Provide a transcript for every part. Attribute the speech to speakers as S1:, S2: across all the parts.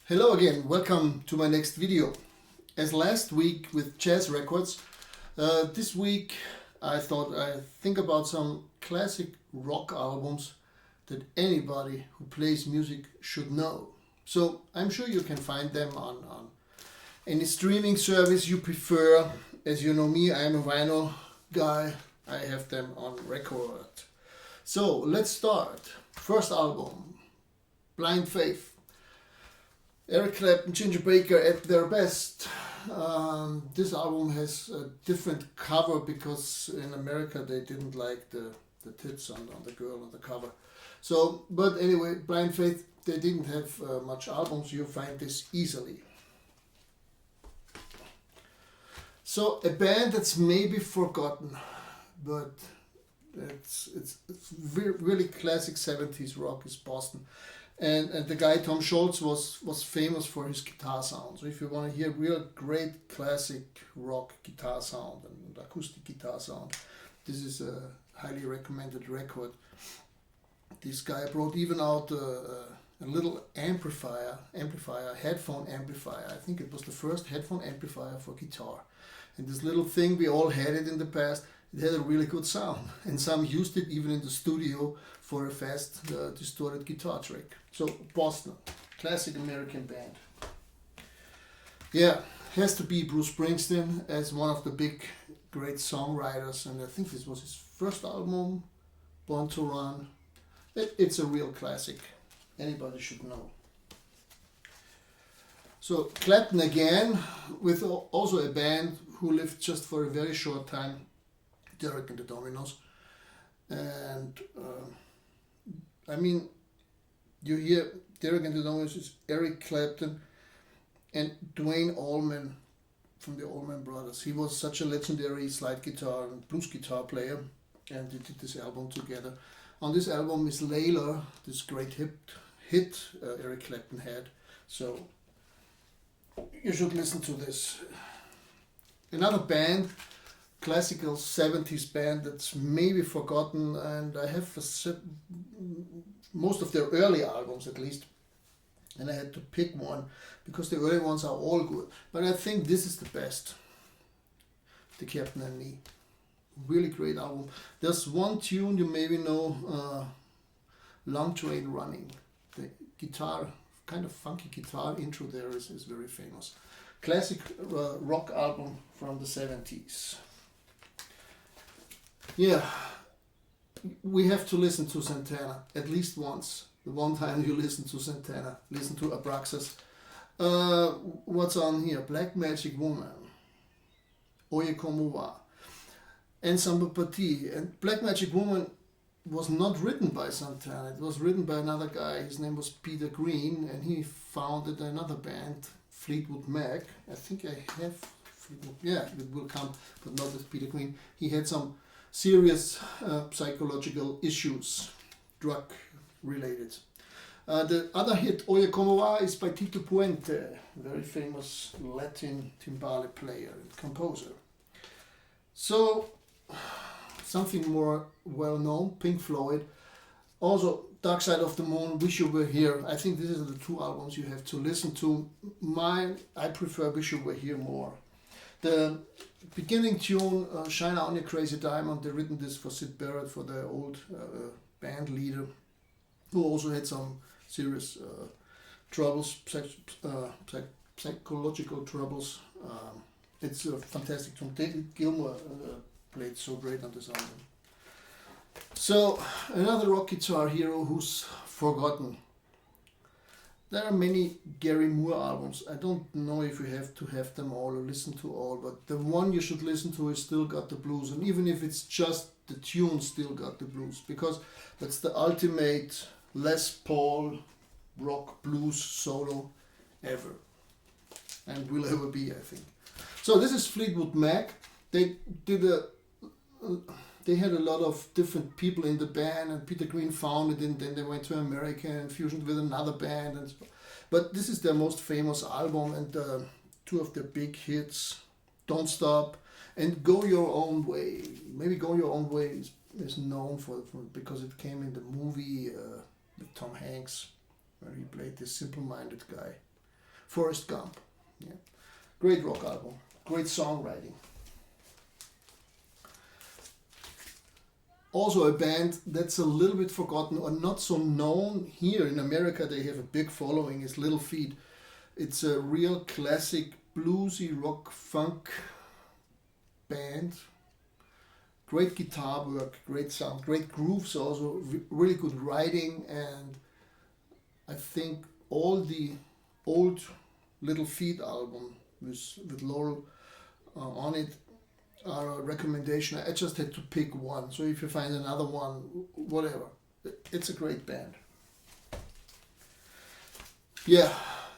S1: Hello again, welcome to my next video. As last week with jazz records, this week I thought I'd think about some classic rock albums that anybody who plays music should know. So I'm sure you can find them on any streaming service you prefer. As you know me, I'm a vinyl guy. I have them on record. So let's start. First album, Blind Faith. Eric Clapton, Ginger Baker at their best. This album has a different cover because in America they didn't like the tits on the girl on the cover. So, but anyway, Blind Faith, they didn't have much albums. You find this easily. So a band that's maybe forgotten, but it's really classic 70s rock is Boston. And the guy Tom Scholz was famous for his guitar sound. So if you want to hear real great classic rock guitar sound and acoustic guitar sound, this is a highly recommended record. This guy brought even out a little amplifier, headphone amplifier. I think it was the first headphone amplifier for guitar. And this little thing, we all had it in the past. It had a really good sound, and some used it even in the studio for a fast distorted guitar trick. So Boston, classic American band. Yeah, has to be Bruce Springsteen as one of the big great songwriters, and I think this was his first album, Born to Run. It's a real classic. Anybody should know. So Clapton again, with also a band who lived just for a very short time, Derek and the Dominos. And I mean, you hear Derek and the Dominos is Eric Clapton and Duane Allman from the Allman Brothers. He was such a legendary slide guitar and blues guitar player, and they did this album together. On this album is Layla, this great hit Eric Clapton had. So you should listen to this. Another band, classical 70s band that's maybe forgotten, and I have most of their early albums at least, and I had to pick one because the early ones are all good, but I think this is the best, The Captain and Me. Really great album. There's one tune you maybe know, Long Train Running. The guitar, kind of funky guitar intro there is very famous. Classic rock album from the 70s. Yeah, we have to listen to Santana at least once. The one time you listen to Santana, listen to Abraxas. What's on here? Black Magic Woman, Oye Como Va, Ensemble Partie. And Black Magic Woman was not written by Santana. It was written by another guy. His name was Peter Green, and he founded another band, Fleetwood Mac. I think I have Fleetwood. Yeah, it will come, but not with Peter Green. He had some serious psychological issues, drug related. The other hit, Oye Como Va, is by Tito Puente, very famous Latin timbale player and composer. So, something more well known, Pink Floyd. Also, Dark Side of the Moon, Wish You Were Here. I think these are the two albums you have to listen to. I prefer Wish You Were Here more. The beginning tune, Shine On Your Crazy Diamond, they written this for Syd Barrett, for the old band leader, who also had some serious troubles, psychological troubles. It's a fantastic tune. David Gilmour played so great on this album. So, another rock guitar hero who's forgotten. There are many Gary Moore albums. I don't know if you have to have them all or listen to all, but the one you should listen to is Still Got the Blues. And even if it's just the tune, Still Got the Blues, because that's the ultimate Les Paul rock blues solo ever, and will ever be, I think. So this is Fleetwood Mac. They had a lot of different people in the band, and Peter Green founded it, and then they went to America and fusioned with another band. But this is their most famous album, and two of their big hits, Don't Stop and Go Your Own Way. Maybe Go Your Own Way is known for because it came in the movie with Tom Hanks, where he played this simple-minded guy. Forrest Gump. Yeah. Great rock album. Great songwriting. Also a band that's a little bit forgotten or not so known here in America. They have a big following. Is Little Feat. It's a real classic bluesy rock funk band. Great guitar work, great sound, great grooves also, really good writing, and I think all the old Little Feat album with Laurel on it are a recommendation. I just had to pick one, so if you find another one, whatever. It's a great band. Yeah,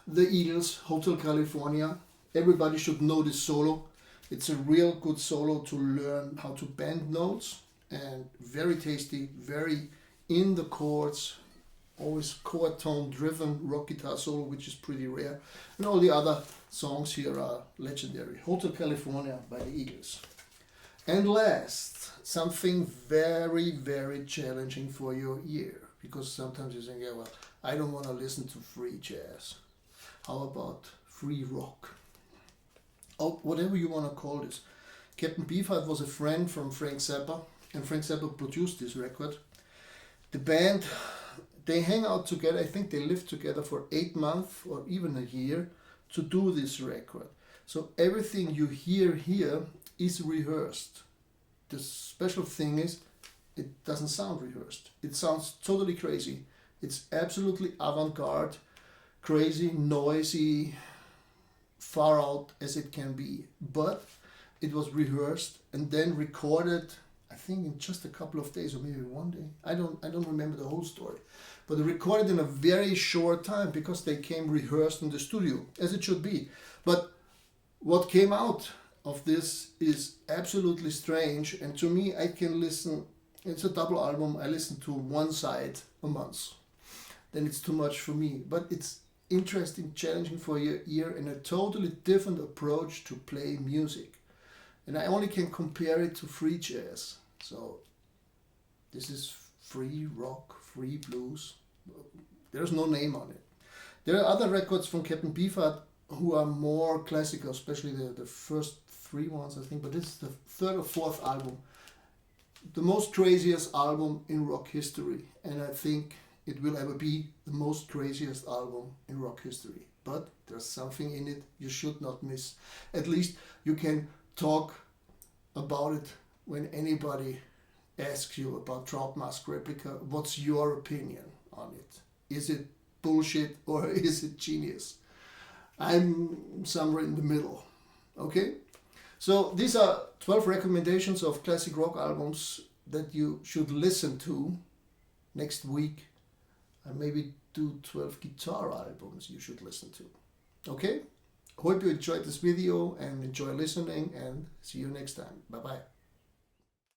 S1: the Eagles, Hotel California. Everybody should know this solo. It's a real good solo to learn how to bend notes, and very tasty, very in the chords, always chord tone driven rock guitar solo, which is pretty rare. And all the other songs here are legendary. Hotel California by the Eagles. And last, something very, very challenging for your ear, because sometimes you think, yeah, well, I don't want to listen to free jazz. How about free rock? Oh, whatever you want to call this. Captain Beefheart was a friend from Frank Zappa, and Frank Zappa produced this record. The band, they hang out together. I think they lived together for 8 months or even a year to do this record. So everything you hear here is rehearsed. The special thing is, it doesn't sound rehearsed. It sounds totally crazy. It's absolutely avant-garde, crazy, noisy, far out as it can be, but it was rehearsed and then recorded, I think in just a couple of days or maybe one day. I don't remember the whole story, but they recorded in a very short time because they came rehearsed in the studio, as it should be. But what came out of this is absolutely strange, and to me, I can listen. It's a double album. I listen to one side a month. Then it's too much for me, but it's interesting, challenging for your ear, and a totally different approach to play music. And I only can compare it to free jazz. So this is free rock, free blues. There's no name on it. There are other records from Captain Beefheart who are more classical, especially the first 3 ones, I think, but this is the 3rd or 4th album. The most craziest album in rock history, and I think it will ever be the most craziest album in rock history. But there's something in it you should not miss. At least you can talk about it when anybody asks you about Trout Mask Replica. What's your opinion on it? Is it bullshit or is it genius? I'm somewhere in the middle. Okay? So these are 12 recommendations of classic rock albums that you should listen to. Next week I maybe do 12 guitar albums you should listen to. Okay? Hope you enjoyed this video and enjoy listening, and see you next time. Bye bye.